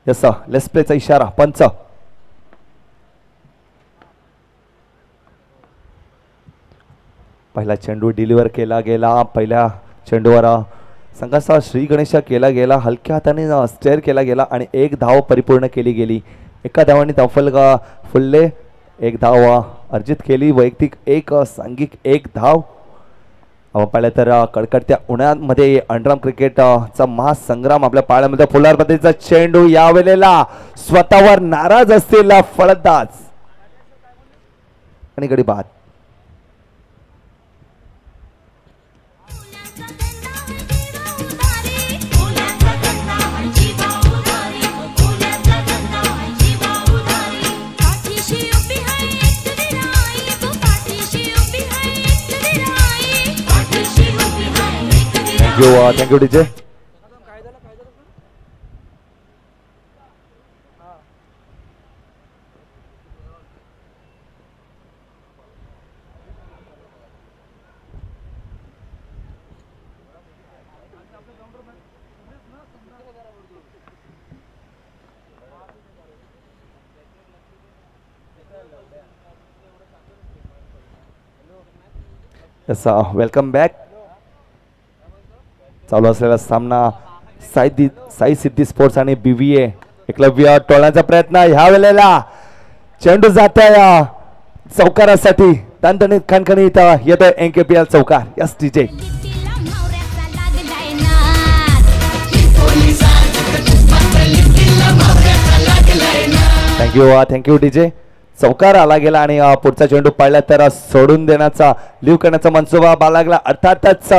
Yes let's प्लेचा इशारा पंच. पहिला चेंडू डिलिव्हर केला गेला. पहिल्या चेंडूवर संघाचा श्री गणेश केला गेला. हलक्या हाताने स्टेअर केला गेला आणि एक धाव परिपूर्ण केली गेली. एका धावाने धावफलक फुलले. एक धाव अर्जित केली. वैयक्तिक एक सांघिक एक धाव. आपण पाहिलं तर कडकडत्या उन्हामध्ये अंडरआर्म क्रिकेटचा महासंग्राम आपल्या पाळ्यामध्ये फुलार पद्धतीचा चेंडू यावेळेला स्वतःवर नाराज असलेला फलंदाज आणि गडी बाद. Thank you DJ. Welcome back. चालू असलेला सामना साई सिद्धी स्पोर्ट्स आणि BVA एकलव्य टोळण्याचा प्रयत्न. ह्या वेळेला चेंडू जात आहे चौकारासाठी. तणतणीत खणखणीत येतोय NKPL चौकार. Yes DJ. Thank you DJ. चौकार आला गेला आणि पुढचा चेंडू पडला तर सोडून देण्याचा लिव्ह करण्याचा मनसुबा बाळगला. अर्थातच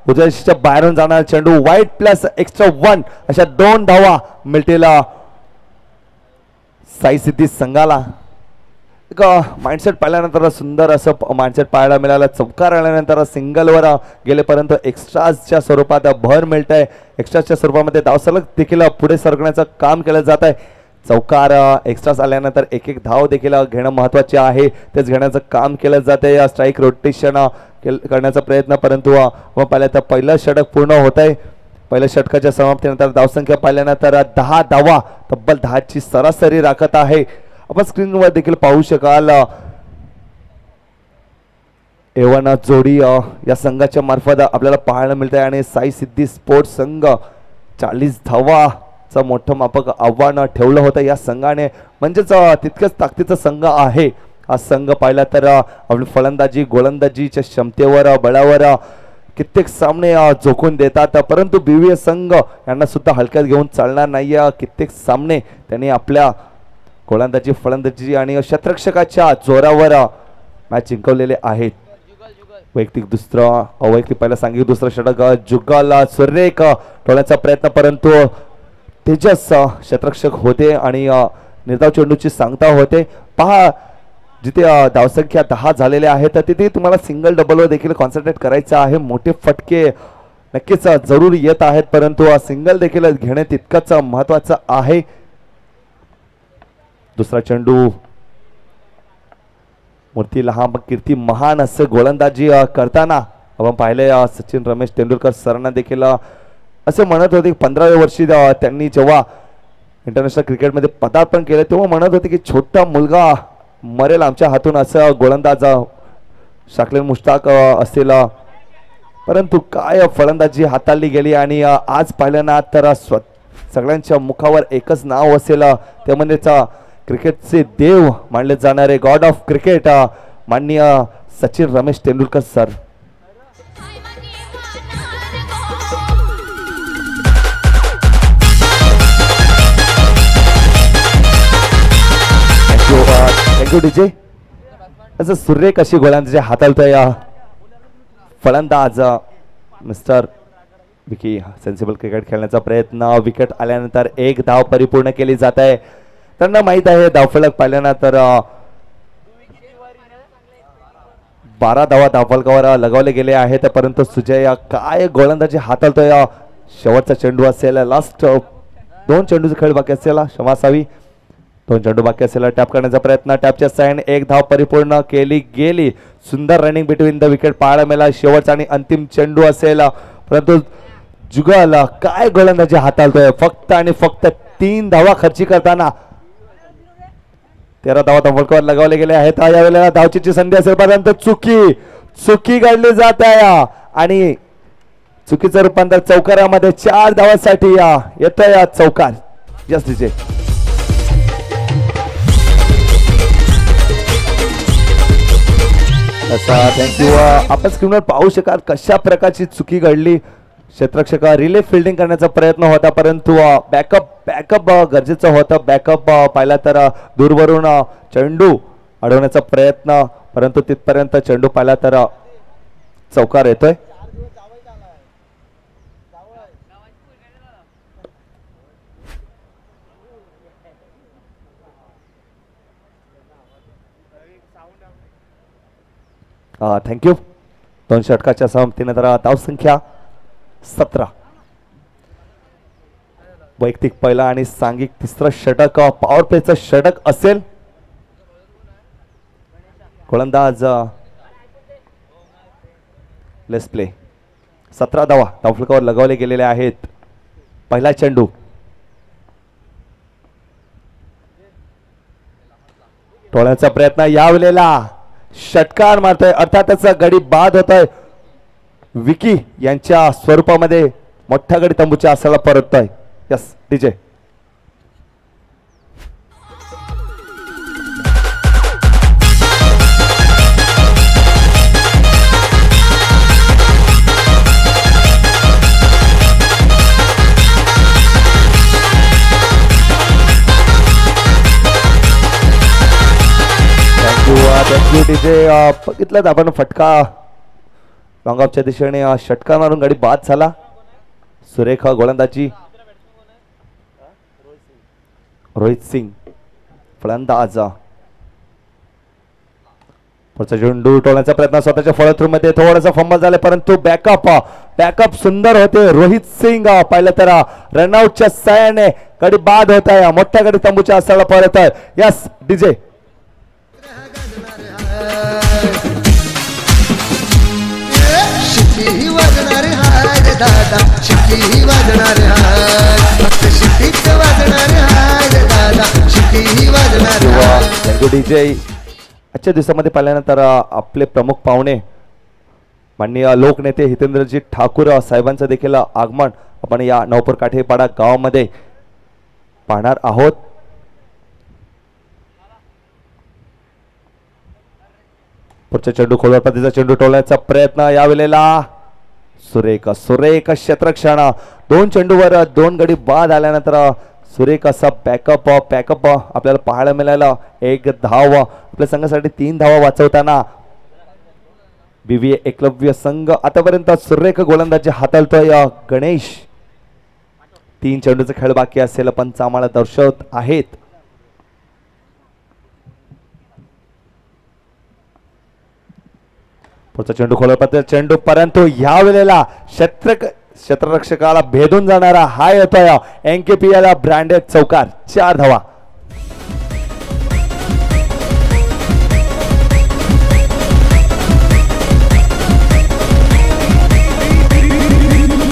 उजव्या बाहेरून जाणारा चेंडू वाईट प्लस एक्स्ट्रा 1 अशा 2 धावा मिळतील साई सिद्धी संघाला. एक माइंडसेट पाहिल्यानंतर सुंदर असं माइंडसेट पाहायला मिळालं. चौकार आल्यानंतर सिंगलवर गेले परंतु एक्स्ट्राच्या स्वरूपात भर मिळतंय. एक्स्ट्राच्या स्वरूपामध्ये धावसलग देखील पुढे सरकण्याचं काम केलं जात आहे. चौकार एक्स्ट्रास आल्यानंतर एक एक धाव देखील घेणं महत्त्वाचे आहे. तेच घेण्याचं काम केलं जाते. स्ट्राईक रोटेशन करण्याचा प्रयत्न परंतु मग पाहिलं तर पहिलं षटक पूर्ण होत आहे. पहिल्या षटकाच्या समाप्तीनंतर धावसंख्या पाहिल्यानंतर 10 धावा तब्बल 10ची सरासरी राखत आहे. आपण स्क्रीनवर देखील पाहू शकाल. एवन जोडी या संघाच्या मार्फत आपल्याला पाहायला मिळते आणि साई सिद्धी स्पोर्ट्स संघ 40 धावा मोठं मापक आव्हान ठेवलं होतं या संघाने. म्हणजेच तितकंच ताकदीचा संघ आहे हा संघ. पाहिला तर आपली फलंदाजी गोलंदाजीच्या क्षमतेवर बळावर कित्येक सामने झोकून देतात परंतु BVA संघ यांना सुद्धा हलक्यात घेऊन चालणार नाही. कित्येक सामने त्यांनी आपल्या गोलंदाजी फलंदाजी आणि क्षेत्ररक्षकाच्या जोरावर मॅच जिंकवलेले आहेत. वैयक्तिक दुसरं अवैयक्तिक पहिला सांगितलं दुसरं षटक जुगल सुरेख ठेवण्याचा प्रयत्न परंतु तेजस क्षेत्ररक्षक होते आणि निर्धाव चेंडूची सांगता होते. पहा जिथे धावसंख्या 10 झालेले आहेत तर तिथे तुम्हाला सिंगल डबलवर देखील कॉन्सन्ट्रेट करायचं आहे. मोठे फटके नक्कीच जरूर येत आहेत परंतु सिंगल देखील घेणे तितकंच महत्त्वाचं आहे. दुसरा चेंडू मूर्ती लहान कीर्ती महान असं गोलंदाजी करताना आपण पाहिले. सचिन रमेश तेंडुलकर सरांना देखील असे म्हणत होते 15व्या वर्षी त्यांनी जेव्हा इंटरनॅशनल क्रिकेटमध्ये पदार्पण केलं तेव्हा म्हणत होते की छोटा मुलगा मरेल आमच्या हातून असं गोलंदाज शाकिल मुश्ताक असेल परंतु काय फलंदाजी हाताळली गेली आणि आज पाहिलं ना तर सगळ्यांच्या मुखावर एकच नाव असेल ते म्हणजेच क्रिकेटचे देव मानले जाणारे गॉड ऑफ क्रिकेट माननीय Sachin Ramesh Tendulkar sir. Thank you DJ. असं सुरेख अशी गोलंदाजी हाताळतोय फलंदाज मिस्टर विकी. सेन्सिबल क्रिकेट खेळण्याचा प्रयत्न. विकेट आल्यानंतर एक धाव परिपूर्ण केली जात आहे. त्यांना माहित आहे धावफलक पाहिल्यानंतर 12 धावा धावफलकावर लगावले गेले आहेत परंतु सुजय काय गोलंदाजी हाताळतोय. शेवटचा चेंडू असेल. लास्ट 2 चेंडूचा खेळ बाकी असेल. क्षमा असावी. 2 चेंडू बाकी असेल. टॅप करण्याचा प्रयत्न. टॅपच्या साइन एक धाव परिपूर्ण केली गेली. सुंदर रनिंग बिटवीन द विकेट पाहायला मिळाला. शेवटचा आणि अंतिम चेंडू असेल परंतु जुगल काय गोलंदाजी हाताळतोय, फक्त आणि फक्त 3 धावा खर्ची करताना 13 धावा फलकावर लगावले गेले आहेत. यावेळेला धावचीची संधी असेल परंतु चुकी घडली जात आहे आणि चुकीचं रूपांतर चौकारामध्ये 4 धावांसाठी येतोय चौकार. Yes DJ. थँक्यू. आपण स्क्रीनवर पाहू शकाल कशा प्रकारची चुकी घडली. क्षेत्ररक्षक रिले फिल्डिंग करण्याचा प्रयत्न होता परंतु बॅकअप गरजेचं होतं. बॅकअप पाहिला तर दूरवरून चेंडू अडवण्याचा प्रयत्न परंतु तिथपर्यंत चेंडू पाहिला तर चौकार येतोय. थँक्यू. 2 षटकाच्या सहमतीने तर धावसंख्या 17. वैयक्तिक पहिला आणि सांघिक तिसरं षटक पॉवर प्लेचं षटक असेल. गोलंदाज लेट्स प्ले. 17 धावा धावफलकावर लगावले गेलेले आहेत. पहिला चेंडू टोळण्याचा प्रयत्न यावेळेला षटकार मारतोय अर्थातच गडी बाद होतोय. विकी यांच्या स्वरूपामध्ये मोठ्या गडी तंबूच्या असायला परततोय. Yes DJ. Thank you DJ. बघितलं आपण फटका लॉंग ऑफच्या दिशेने षटकार मारून गाडी बाद झाला. सुरेख गोलंदाजी रोहित सिंग फलंदाज. पुढचा चेंडू टोलण्याचा प्रयत्न स्वतःच्या फॉलो मध्ये थोडासा फंबल झाला परंतु बॅकअप सुंदर होते. रोहित सिंग पाहिलं तर रनआउटच्या साहाय्याने गाडी बाद होत आहे. मोठ्या गाडी तंबूच्या असायला परत आहे. Yes DJ. शिट्टी वाजणार हाय दादा, शिट्टी वाजणार हाय, फक्त शिट्टीच वाजणार हाय दादा, शिट्टी वाजणार हाय. Thank you DJ. आजच्या दिवसामध्ये पाहिल्यानंतर आपले प्रमुख पाहुणे माननीय लोकनेते हितेंद्रजी ठाकूर साहेबांचं देखील आगमन आपण या नवपूर काठेपाडा गावामध्ये पाहणार आहोत. पुढचा चेंडू खोलवर पद्धतीचा चेंडू टोलण्याचा प्रयत्न यावेळेला सुरेख क्षेत्ररक्षण. 2 चेंडूवर 2 गडी बाद आल्यानंतर सुरेख असा बॅकअप आपल्याला पाहायला मिळाला. 1 धाव आपल्या संघासाठी 3 धावा वाचवताना बीव्हीए एकलव्य संघ आतापर्यंत सुरेख गोलंदाजी हाताळतोय. गणेश 3 चेंडूचा खेळ बाकी असेल पंच आम्हाला दर्शवत आहेत. पुढचा चेंडू खोलवर चेंडू परंतु या वेळेला क्षेत्ररक्षकाला भेदून जाणारा हा येतोय एनकेपीएल ब्रँडेड चौकार. 4 धावा.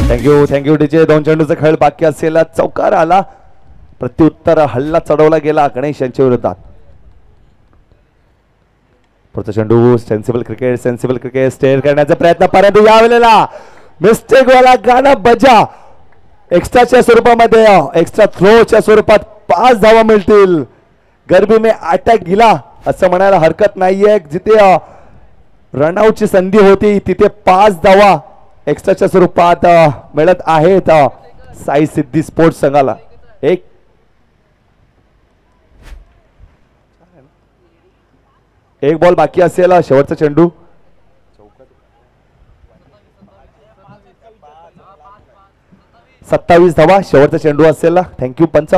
Thank you DJ. 2 चेंडूचा खेळ बाकी असलेला चौकार आला. प्रत्युत्तर हल्ला चढवला गेला गणेश यांच्या विरोधात. पुढचा चेंडू सेन्सिबल क्रिकेट स्टेअर करण्याचा प्रयत्न परंतु यावेळेला मिस्टेक वाला गाणं बजा. एक्स्ट्राच्या स्वरूपामध्ये एक्स्ट्रा थ्रोच्या स्वरूपात 5 धावा मिळतील. गर्भी में अटॅक गेला असं म्हणायला हरकत नाहीये. जिथे रनआउटची संधी होती तिथे 5 धावा एक्स्ट्राच्या स्वरूपात मिळत आहेत साई सिद्धी स्पोर्ट्स संघाला. एक बॉल बाकी असेल. शेवटचा चेंडू 27 धावा शेवटचा चेंडू असेल. थँक्यू पंच.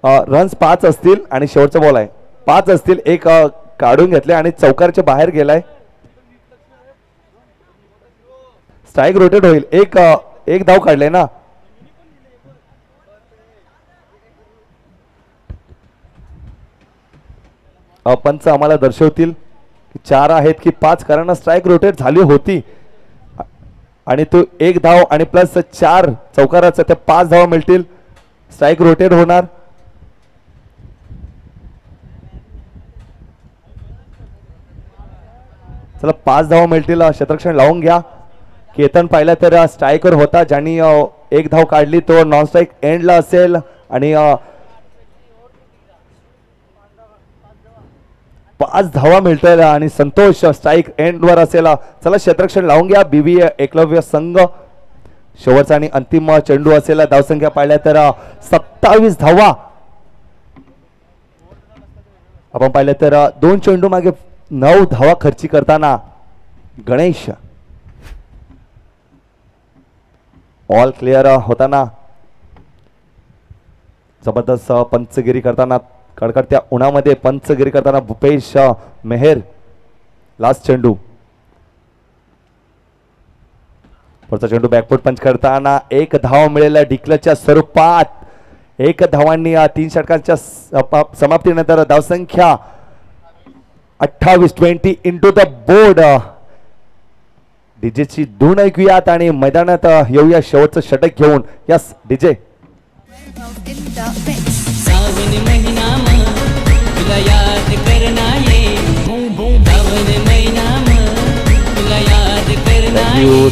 रन्स 5 असतील आणि शेवटचा बॉल आहे 5 असतील. एक काढून घेतले आणि चौकारच्या बाहेर गेलाय. स्ट्राईक रोटेट होईल. एक धाव काढले ना. पंच आम्हाला दर्शवतील 4 आहेत की 5, कारण स्ट्राईक रोटेट झाली होती आणि तो 1 धाव आणि प्लस 4 चौकाराचा त्या 5 धावा मिळतील. स्ट्राईक रोटेट होणार. चला 5 धावा मिळतील. क्षेत्ररक्षण लावून घ्या. केतन पाहिलं तर स्ट्रायकर होता, ज्यांनी 1 धाव काढली, तो नॉन स्ट्राईक एंडला असेल आणि 5 धावा मिळतील आणि संतोष स्ट्राईक एंडवर असेल. चला क्षेत्ररक्षण लावून घ्या. बीबी एकलव्य संघ शेवटचा आणि अंतिम चेंडू असेल. धावसंख्या पाहिल्या तर 27 धावा. आपण पाहिलं तर 2 चेंडू मागे 9 धावा खर्ची करताना गणेश ऑल क्लिअर होताना जबरदस्त पंचगिरी करताना कडकडत्या उन्हामध्ये पंचगिरी करताना भूपेश मेहर. लास्ट चेंडू. पुढचा चेंडू बॅकफूट पंच करताना 1 धाव मिळेल डिक्लरच्या स्वरूपात. 1 धावांनी 3 षटकांच्या समाप्तीनंतर धावसंख्या 28-20 इंटू द बोर्ड. डीजेची धून ऐकूयात आणि मैदानात येऊया शेवटचं षटक घेऊन. Yes DJ. सावन महिना तुला याद करना ये सावन महिना तुला याद करना.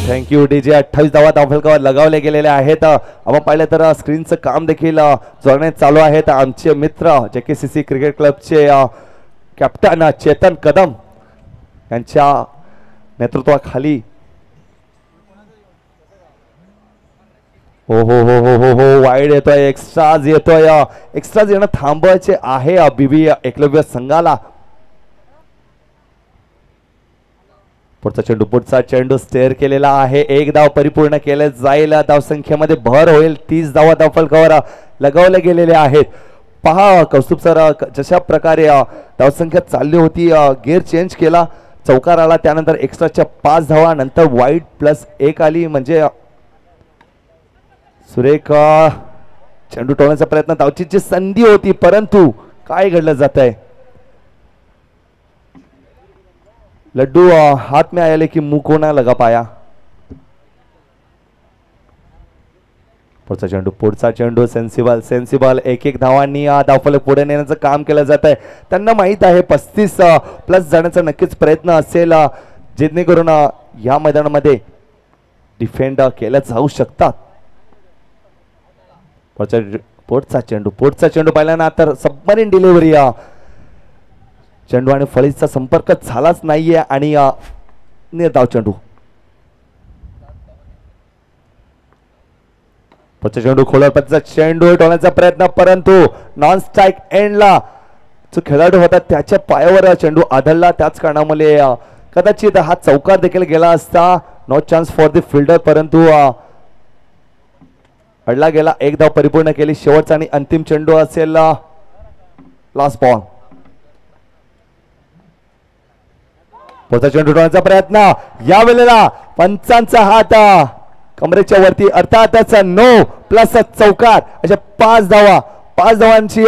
Thank you DJ. 28 धावा धावफलकावर लगावले गेलेले आहेत. आपण पाहिलं तर स्क्रीनचं काम देखील जोरण्यात चालू आहेत. आमचे मित्र JKCC क्रिकेट क्लबचे कॅप्टन चेतन कदम यांच्या नेतृत्वाखाली हो हो हो हो हो हो वाईड येतोय. एक्स्ट्राज येतोय. एक्स्ट्राज येणं थांबवायचे आहे बीबी एकलव्य संघाला. पुढचा चेंडू. पुढचा चेंडू स्टेअर केलेला आहे. 1 धाव परिपूर्ण केले जाईल. धावसंख्येमध्ये भर होईल. 30 धावा धावफलकावर लगावले गेलेले आहेत. पहा कौस्तुभ सर जशा प्रकारे धावसंख्या चालली होती, गेअर चेंज केला, चौकार आला, त्यानंतर एक्स्ट्राच्या 5 धावा, नंतर वाईड +1 आली. म्हणजे सुरेख चेंडू टोळण्याचा प्रयत्न, धावचीची संधी होती, परंतु काय घडलं जात आहे. लड्डू हाथ में आया लेकिन मुंह को ना लगा पाया. पुढचा चेंडू. पुढचा चेंडू सेन्सिबल. 1-1 धावांनी धावफलक पुढे नेण्याचं काम केलं जात आहे. त्यांना माहित आहे 35+ जाण्याचा नक्कीच प्रयत्न असेल, जेणेकरून या मैदानामध्ये डिफेंड केल्या जाऊ शकतात. पुढचा चेंडू पाहिल्यानंतर सबमरीन डिलिव्हरी. चेंडू आणि फळीचा संपर्क झालाच नाहीये आणि निर्धाव चेंडू. पुढचा चेंडू खोलवर पद्धतीचा चेंडू टोलण्याचा प्रयत्न, परंतु नॉन स्ट्राईक एंडला जो खेळाडू होता त्याच्या पायावर चेंडू आदळला. त्याच कारणामुळे कदाचित हा चौकार देखील गेला असता. No chance for the fielder, परंतु अडला गेला. 1 धाव परिपूर्ण केली. शेवटचा आणि अंतिम चेंडू असेल लास्ट बॉल. पुढचा चेंडू टोळण्याचा प्रयत्न. यावेळेला पंचांचा हात कमरेच्या वरती, अर्थातच नो प्लस चौकार. अशा 5 धावांची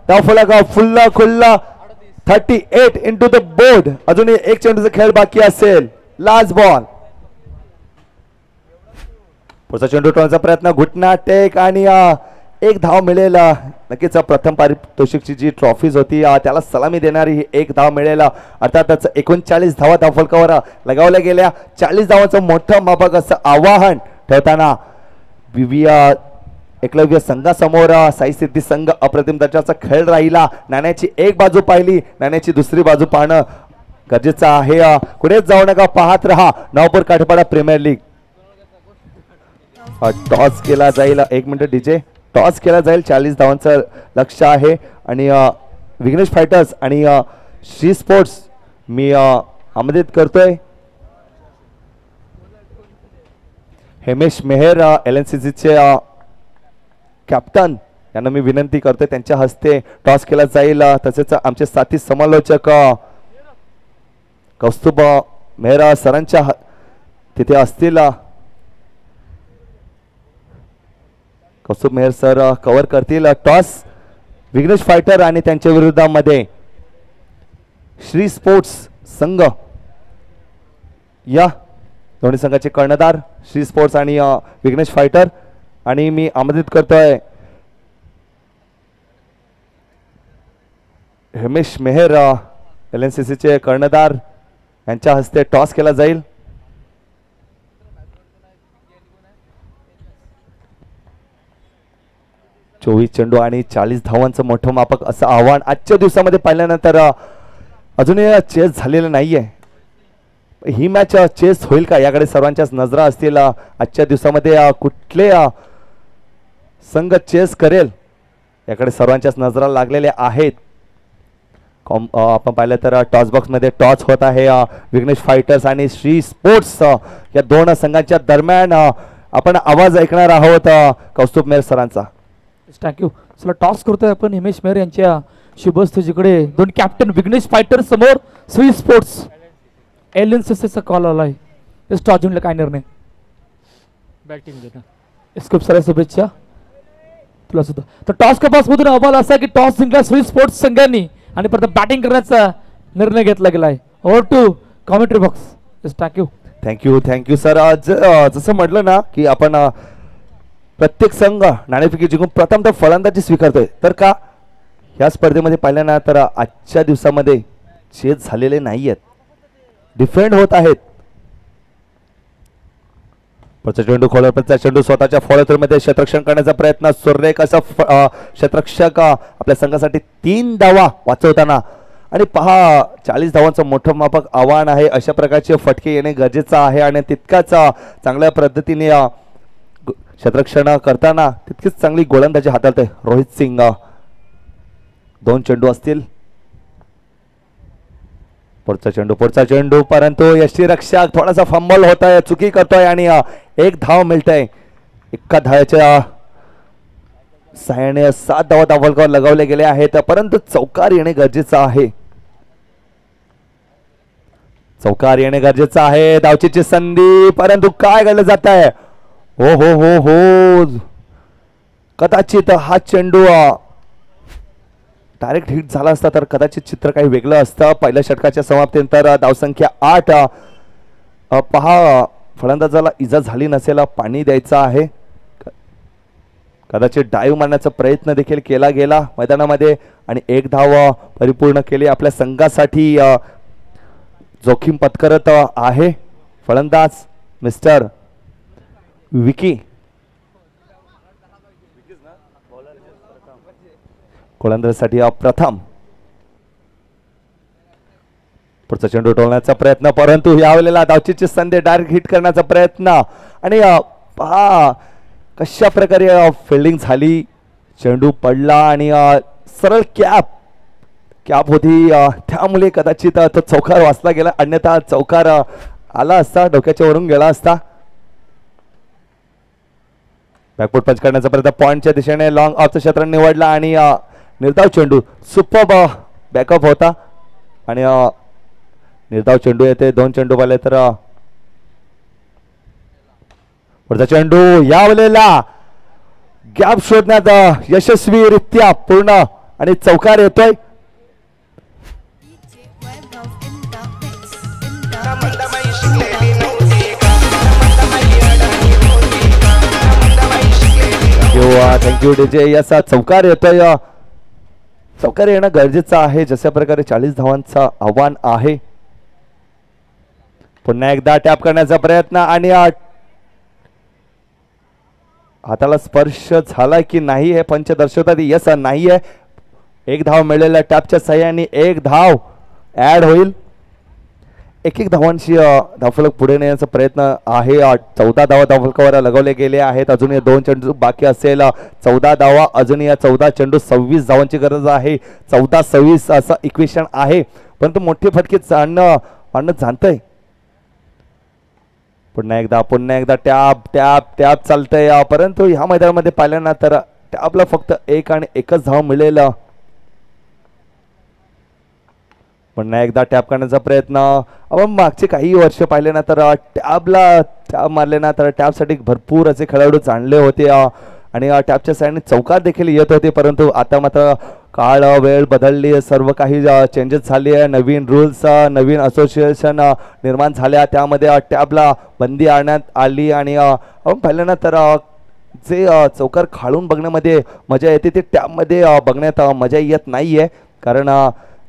धावफलक फुल्ल खुल्ल 38 इंटू द बोर्ड. अजूनही 1 चेंडूचा खेळ बाकी असेल. Last ball. पुढचा चेंडू टोळण्याचा प्रयत्न, घुटना टेक आणि 1 धाव मिळेल. नक्कीच प्रथम पारितोषिकची जी ट्रॉफीज होती त्याला सलामी देणारी ही 1 धाव मिळेल. अर्थातच 39 धावा धावफलकावर लगावल्या गेल्या. 40 धावांचं मोठं मापक असं आवाहन ठेवताना बीबी एकलव्य संघासमोर साई सिद्धी संघ अप्रतिम दर्जाचा खेळ राहिला. नाण्याची एक बाजू पाहिली, नाण्याची दुसरी बाजू पाहणं गरजेचं आहे. कुठेच जाऊ नका, पाहत रहा नवापूर काठपाडा प्रीमियर लीग. टॉस केला जाईल. 1 मिनिट डीजे. टॉस केला जाईल. 40 धावांचं लक्ष आहे आणि विघ्नेश फायटर्स आणि श्री स्पोर्ट्स मी आमंत्रित करतोय. हेमेश मेहर LNCCचे कॅप्टन यांना मी विनंती करतोय, त्यांच्या हस्ते टॉस केला जाईल. तसेच आमचे साथी समालोचक कौस्तुभ मेहरा सरांच्या तिथे असतील. कौस्तुभ मेहर सर कव्हर करतील टॉस. विघ्नेश फायटर आणि त्यांच्या विरोधामध्ये श्री स्पोर्ट्स संघ या दोन्ही संघाचे कर्णधार श्री स्पोर्ट्स आणि विघ्नेश फायटर आणि मी आमंत्रित करतोय हिमेश मेहर LNCC चे कर्णधार यांच्या हस्ते टॉस केला जाईल. चोवीस चेंडू आणि 40 धावांचं मोठं मापक असं आव्हान आजच्या दिवसामध्ये पाहिल्यानंतर अजूनही चेस झालेलं नाहीये. ही मॅच चेस होईल का याकडे सर्वांच्याच नजरा असतील. आजच्या दिवसामध्ये कुठले संघ चेस करेल याकडे सर्वांच्याच नजरा लागलेल्या आहेत. आपण पाहिलं तर टॉस बॉक्स मध्ये टॉस होत आहे. विघ्नेश फायटर्स आणि श्री स्पोर्ट्स या दोन संघांच्या दरम्यान आपण आवाज ऐकणार आहोत कौस्तुभ मेहर सरांचा. थँक्यू. चला टॉस करतोय आपण हिमेश मेहर यांच्या शुभस्थळीकडे. दोन कॅप्टन विघ्नेश फायटर्स समोर श्री स्पोर्ट्स. LNCCचा कॉल आलाय. टॉस जिंकला काय निर्णय? बॅटिंग देता. खूप साऱ्या शुभेच्छा तुला सुद्धा. तर टॉस कपासमधून अहवाल असा की टॉस जिंकला श्री स्पोर्ट्स संघांनी आणि परत बॅटिंग करण्याचा निर्णय घेतला गेलाय. Over to commentary box. Thank you sir. आज जसं म्हटलं ना की आपण प्रत्येक संघ नाणेफेकी जिंकून प्रथम तर फलंदाजी स्वीकारतोय. तर का ह्या स्पर्धेमध्ये पाहिल्याना तर आजच्या दिवसामध्ये चेस झालेले नाही आहेत. डिफेंड होत आहेत. पुढचा चेंडू खोलरचा चेंडू स्वतःच्या फॉलोथ्रूमध्ये क्षेत्ररक्षण करण्याचा प्रयत्न. सुरेख असा क्षेत्ररक्षक आपल्या संघासाठी 3 धावा वाचवताना आणि पहा 40 धावांचं मोठं मापक आव्हान आहे. अशा प्रकारचे फटके येणे गरजेचं आहे आणि तितकाच चांगल्या पद्धतीने क्षेत्ररक्षण करताना तितकीच चांगली गोलंदाजी हाताळते रोहित सिंग. 2 चेंडू असतील. पुढचा चेंडू परंतु यष्टीरक्षक थोडासा फंबल होत आहे, चुकी करतोय आणि 1 धाव मिळतंय. एका धावाच्या सहाय्याने 7 धावा धावफलकावर लगावले गेले आहेत परंतु चौकार येणे गरजेचं आहे. धावचीची संधी परंतु काय घडलं जात आहे? हो कदाचित हा चेंडू डायरेक्ट हिट झाला असता तर कदाचित चित्र काही वेगळं असतं. पहिल्या षटकाच्या समाप्तीनंतर धावसंख्या 8. पहा फलंदाजाला इजा झाली नसेल, पाणी द्यायचं आहे. कदाचित डाईव्ह मारण्याचा प्रयत्न देखील केला गेला मैदानामध्ये आणि 1 धाव परिपूर्ण केली आपल्या संघासाठी. जोखीम पत्करत आहे फलंदाज मिस्टर विकी. गोलंदाजीसाठी प्रथम. पुढचा चेंडू टोलण्याचा प्रयत्न परंतु यावेळेला धावचीची संधी डायरेक्ट हिट करण्याचा प्रयत्न आणि पहा कशा प्रकारे फिल्डिंग झाली. चेंडू पडला आणि सरळ कॅप होती त्यामुळे कदाचित तो चौकार वाचला गेला. अन्यथा चौकार आला असता, डोक्याच्या वरून गेला असता. बॅकफूट पंच करण्याचा प्रयत्न पॉइंटच्या दिशेने लॉंग ऑफचं क्षेत्र निवडला आणि निर्धाव चेंडू सुपर्ब बॅकअप होता आणि निर्धाव चेंडू येते. 2 चेंडू पाहिले तर पुढचा चेंडू यावेळेला गॅप शोधण्यात यशस्वीरित्या पूर्ण आणि चौकार येतोय. Thank you DJ. याचा चौकार येतोय. चौकार येणं गरजेचं आहे. जशा प्रकारे 40 धावांचा आव्हान आहे. पुन्हा एकदा टॅप करण्याचा प्रयत्न आणि हाताला स्पर्श झाला की नाही हे पंच दर्शवतात. यस नाहीये. 1 धाव मिळालेल्या टॅपच्या साह्याने 1 धाव ऍड होईल. 1 धावांशी धावफलक पुढे नेण्याचा प्रयत्न आहे. 14 धावा धावफलकावर लगवले गेले आहेत. अजूनही 2 चेंडू बाकी असेल. 14 धावा अजूनही 14 चेंडू 26 धावांची गरज आहे. 14-26 असं इक्वेशन आहे परंतु मोठे फटके आणणं जाणतंय. पुन्हा एकदा टॅप चालतंय परंतु ह्या मैदानामध्ये पाहिल्याना तर टॅपला फक्त 1 आणि 1च धाव मिळेल. पुन्हा एकदा टॅप करण्याचा प्रयत्न. आपण मागचे काही वर्ष पाहिले ना तर टॅप मारले ना तर टॅपसाठी भरपूर असे खेळाडू जाणले होते आणि टॅपच्या साईडने चौकार देखील येत होते परंतु आता मात्र काळ वेळ बदलली, सर्व काही चेंजेस झाली आहे, नवीन रूल्स नवीन असोसिएशन निर्माण झाल्या, त्यामध्ये टॅबला बंदी आणण्यात आली. आणि आपण पाहिलं ना तर जे चौकार खाळून बघण्यामध्ये मजा येते ते टॅबमध्ये बघण्यात मजा येत नाही आहे. कारण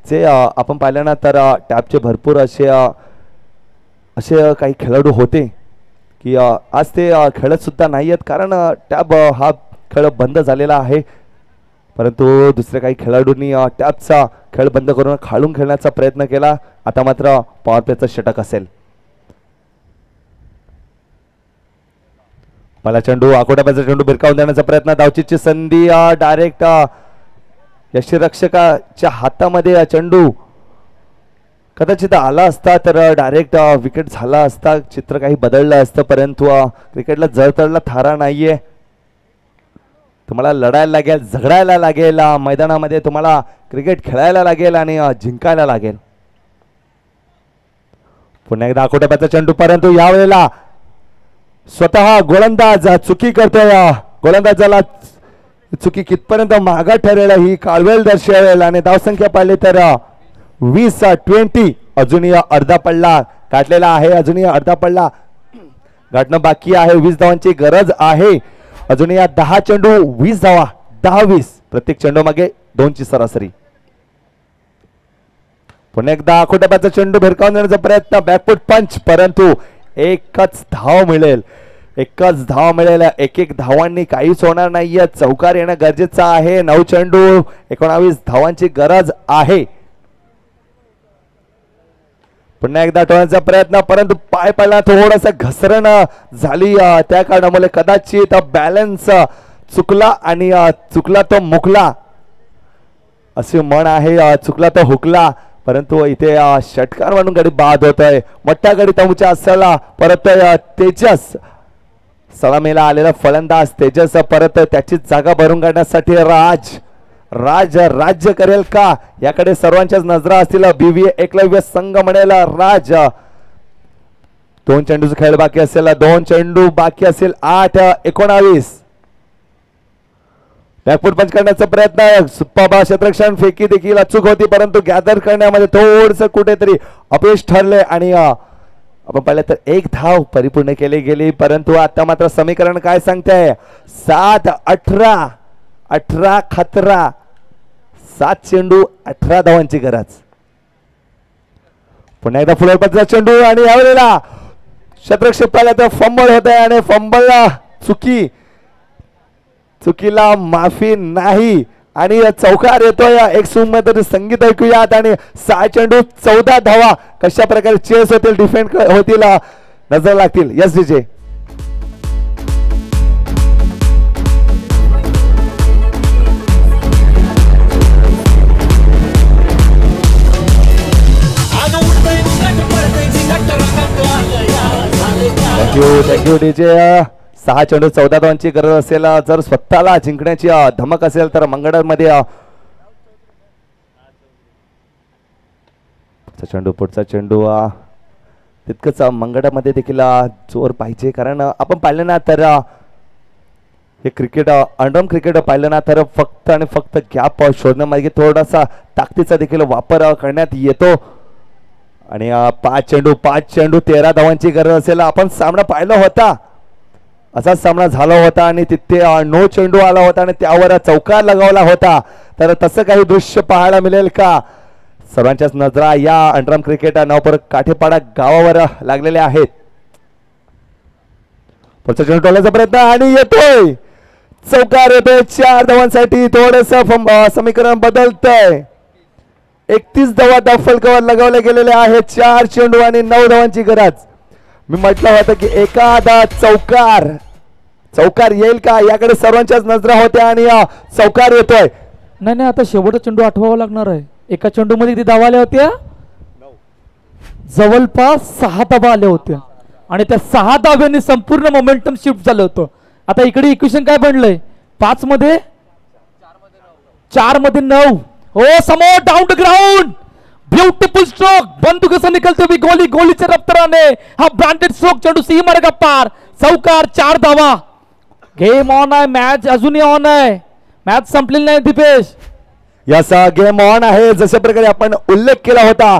जे आपण पाहिलं ना तर टॅबचे भरपूर असे काही खेळाडू होते की आज ते खेळतसुद्धा नाही आहेत, कारण टॅब हा खेळ बंद झालेला आहे. परंतु दुसऱ्या काही खेळाडूंनी टॅबचा खेळ बंद करून खाळून खेळण्याचा प्रयत्न केला. आता मात्र पॉवर प्लेचा षटक असेल. मला चेंडू आकोटाप्याचा चेंडू भिरकावून देण्याचा प्रयत्न, धावचीची संधी, डायरेक्ट यष्टीरक्षकाच्या हातामध्ये चेंडू कदाचित आला असता तर डायरेक्ट विकेट झाला असता, चित्र काही बदललं असतं. परंतु क्रिकेटला जळतळला थारा नाहीये. तुम्हाला लढायला लागेल, झगडायला लागेल, मैदानामध्ये तुम्हाला क्रिकेट खेळायला लागेल आणि जिंकायला लागेल. पुन्हा एकदा आकोटाप्याचा चेंडू, परंतु यावेळेला स्वतः गोलंदाज चुकी करतोय. गोलंदाजाला चुकी कितपर्यंत मागा ठरेल ही काळवेल दर्शवेल. आणि धावसंख्या पाहिली तर 20-20. अजूनही अर्धा पडला गाठलेला आहे, अजूनही अर्धा पडला गाठणं बाकी आहे. 20 धावांची गरज आहे. अजूनही 10 चेंडू 20 धावा, 10-20 प्रत्येक चेंडू मागे 2ची सरासरी. पुन्हा एकदा आखोटाप्याचा चेंडू भिरकावून देण्याचा प्रयत्न, बॅकफूट पंच, परंतु एकच धाव मिळेल, एकच धाव मिळेल. एक धावांनी काहीच होणार नाहीये, चौकार येणं गरजेचं आहे. 9 चेंडू 19 धावांची गरज आहे. पुन्हा एकदा टोळण्याचा प्रयत्न, परंतु पाय पडला, थोडासा घसरण झाली, त्या कारणामुळे कदाचित बॅलन्स चुकला आणि चुकला तो मुकला असे म्हण आहे, चुकला तो हुकला. परंतु इथे षटकार म्हणून गडी बाद होत आहे. मोठ्या गडी तमुच्या असला परत तेजस, सलामीला आलेला फलंदाज तेजस परत त्याची जागा भरून काढण्यासाठी राज राज्य करेल का याकडे सर्वांच्याच नजरा असतील. BVA एकलव्य संघ म्हणेल राज. 2 चेंडूचा खेळ बाकी असेल, 2 चेंडू बाकी असेल, 8-19. बॅकफूट पंच करण्याचा प्रयत्न, सुप्पा क्षेत्ररक्षण फेकी देखील अचूक होती, परंतु गॅदर करण्यामध्ये थोडस कुठेतरी अपयश ठरले. आणि आपण पाहिलं तर 1 धाव परिपूर्ण केली गेली. परंतु आता मात्र समीकरण काय सांगताय, 7-18, 18-17, 7 चेंडू 18 धावांची गरज. पुन्हा एकदा फुलरपचा चेंडू आणि यावेळेला क्षेत्ररक्षक पाहिलं तर फंबल होत आहे आणि फंबल चुकीला माफी नाही. आणि चौकार येतोय, एक सुंदर संगीत ऐकूयात. आणि 6 चेंडू 14 धावा कशा प्रकारे चेस होतील, डिफेंड होतील, नजर लागतील. यस विजय. Thank you DJ. 6 चेंडू 14 धावांची गरज असेल, जर स्वतःला जिंकण्याची धमक असेल तर मंगळमध्ये पुढचा चेंडू तितकंच मंगळमध्ये देखील जोर पाहिजे. कारण आपण पाहिलं ना तर हे क्रिकेट अंडरआर्म क्रिकेट पाहिलं ना तर फक्त आणि फक्त गॅप शोधण्यामागे थोडासा ताकदीचा देखील वापर करण्यात येतो. आणि 5 चेंडू 13 धावांची गरज असेल. आपण सामना पाहिला होता, असा सामना झाला होता आणि तिथे 9 चेंडू आला होता आणि त्यावर चौकार लगावला होता. तर तसं काही दृश्य पाहायला मिळेल का? सर्वांच्याच नजरा या अंडरआर्म क्रिकेट नवपर काठेपाडा गावावर लागलेल्या आहेत. पुढचा चेंडू टोलण्याचा प्रयत्न आणि येतोय, चौकार येतोय 4 धावांसाठी. थोडस समीकरण बदलतंय. 31 धावा फलकावर लगावले गेलेले आहेत. 4 चेंडू आणि 9 धावांची गरज. मी म्हटलं होतं की एखादा चौकार येईल का याकडे सर्वांच्याच नजरा होत्या आणि चौकार येतोय. नाही, आता शेवटचा चेंडू आठवावा लागणार आहे. एका चेंडू मध्ये किती धावा आल्या होत्या? जवळपास 6 धावा आल्या होत्या आणि त्या 6 धाव्यांनी संपूर्ण मोमेंटम शिफ्ट झालं होतं. आता इकडे इक्वेशन काय बनलंय? 5 मध्ये 4 मध्ये 9. हो, समोर down to ground, beautiful stroke. बंदू कसं निकलते हुई गोली, गोलीच्या रफ्ताराने हा ब्रांडेड स्ट्रोक, चेंडू सीमारेषा पार, चौकार, 4 धावा. गेम ऑन आहे, मॅच अजूनही ऑन आहे, मॅच संपलेली नाही. दीपेश याचा गेम ऑन आहे. जशा प्रकारे आपण उल्लेख केला होता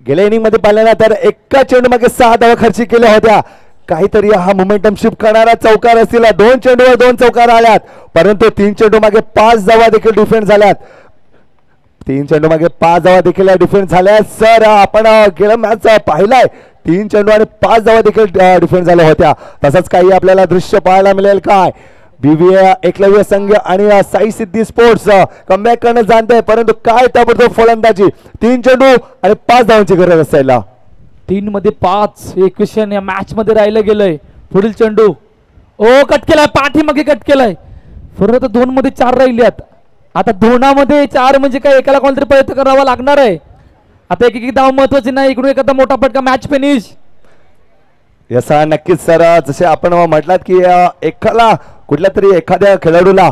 गेल्या इनिंग मध्ये पाहिल्यानं तर एका चेंडू मागे 6 धावा खर्ची केल्या होत्या. काहीतरी हा मोमेंटम शिफ्ट करणारा चौकार असतील. 2 चेंडूवर 2 चौकार आल्यात, परंतु 3 चेंडू मागे 5 धावा देखील डिफेंड झाल्यात. 3 चेंडू मागे 5 धावा देखील डिफेंड झाल्यात. सर आपण गेला मॅच पाहिलाय 3 चेंडू आणि 5 धावा देखील डिफेंड झाल्या होत्या. तसंच काही आपल्याला दृश्य पाहायला मिळेल काय BVA एकलव्य संघ आणि साई सिद्धी स्पोर्ट्स कमबॅक करणं जाणतंय, परंतु काय ताबडतोब फलंदाजी. 3 चेंडू आणि 5 धावांची गरज असायला. 3 मध्ये 5 इक्वेशन या मॅच मध्ये राहिलं गेलंय. पुढील चेंडू कट केलाय, पाठीमागे कट केलाय. परत 2 मध्ये 4 राहिल्यात. आता 2 मध्ये 4 म्हणजे काय एकाला कोणतरी प्रयत्न करावा लागणार आहे. आता एक धाव महत्वाची नाही, इकडून एखादा मोठा फटका मॅच फिनिश. याचा नक्कीच सर जसे आपण म्हटलात की कुठल्या तरी एखाद्या खेळाडूला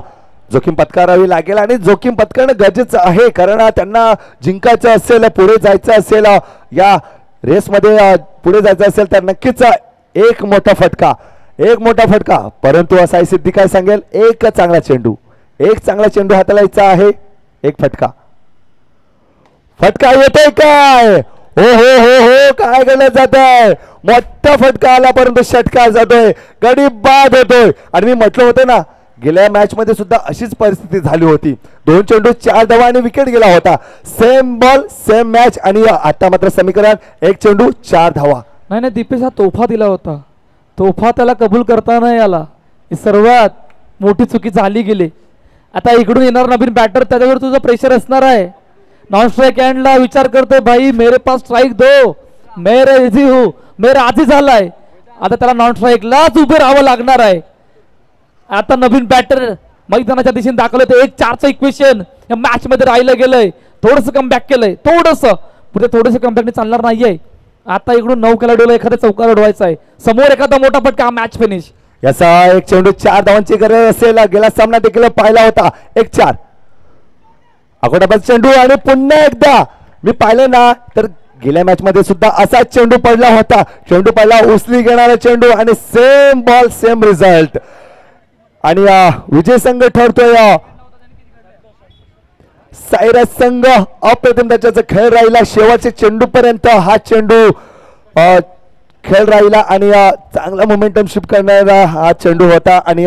जोखीम पत्करावी लागेल आणि जोखीम पत्करणं गरजेचं आहे, कारण त्यांना जिंकायचं असेल, पुढे जायचं असेल, या रेसमध्ये पुढे जायचं असेल तर नक्कीच एक मोठा फटका. परंतु साई सिद्धी काय सांगेल, एक चांगला चेंडू हाताला यायचा आहे. एक फटका येतोय काय? हो काय केलं जात आहे. मोठा फटका आला, परंतु षटकार जातोय, गडी बाद होतोय. आणि मी म्हटलं होतं ना गेल्या मॅच मध्ये सुद्धा अशीच परिस्थिती झाली होती. 2 चेंडू 4 धावा आणि विकेट गेला होता. सेम बॉल सेम मॅच आणि आता मात्र समीकरण 1 चेंडू 4 धावा. नाही दीपेश हा तोफा दिला होता. तोफा त्याला कबूल करता नाही आला. ही सर्वात मोठी चुकी झाली गेली. आता इकडून येणार नवीन बॅटर, त्याच्यावर तुझं प्रेशर असणार आहे. नॉन स्ट्राईक हँडला विचार करतोय, भाई मेरे पास स्ट्राईक दो, मेरे इझी हो, मेरा आधी झालाय. आता त्याला नॉन स्ट्राईकलाच उभे राहावं लागणार आहे. आता नवीन बॅटर मैदानाच्या दिशेने दाखल होते. 1-4चं इक्वेशन या मॅच मध्ये राहिलं गेलंय. थोडंसं कमबॅक केलंय, थोडंसं कमबॅकने चालणार नाहीये. आता इकडून 9 खेळाडूला एखादा चौकार उडवायचा आहे. समोर एखादा मोठा फटका, मॅच फिनिश. याचा 1 चेंडू 4 धावांची गरज असेल. गेला सामना देखील पाहिला होता 1-4. अगोदर चेंडू आणि पुन्हा एकदा मी पाहिलं ना तर गेल्या मॅच मध्ये सुद्धा असाच चेंडू पडला होता. चेंडू पहिला उचली घेणारा चेंडू आणि सेम बॉल सेम रिझल्ट. आणि विजय संघ ठरतोय सायरस संघ. अप्रतिम त्याचा खेळ राहिला शेवटच्या चेंडू पर्यंत. हा चेंडू खेळ राहिला आणि चांगला मोमेंटम शिफ्ट करणारा हा चेंडू होता. आणि